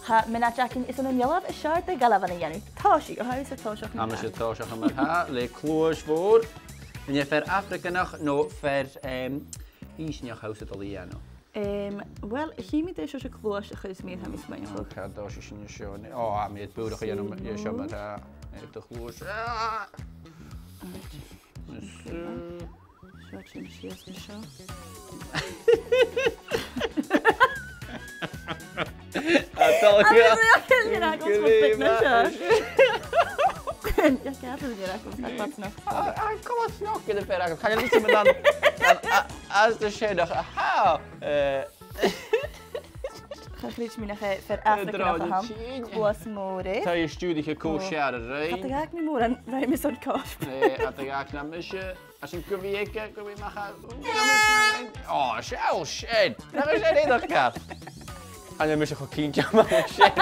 Ha, mina Jackin is an yellow a shard the Galavan again. Toshi, or how is it Tosh? I'm a Tosh of ha, le close for. And you fair Africa noch, no fair East in your house at Oliano. Well, he made this a close because me and him is my own. Okay, Dosh is in your show. Oh, I made Buddha and your show, but the close. Watching she has the show. I told you. Jag kan kommer snacka det för jag kan liksom med den det sker då ha Ga iets meer ver Afrika gaan. Was more. Zou je studie koosjaren rijden? Dat ga ik niet meer aan. Nee, met zo'n kost. Nee, dat ga ik naar misje. Als een kubieke, kun je maar gaan. Oh, shit. Dat is niet dat gaat. En dan mis je gewoon kindje maar shit.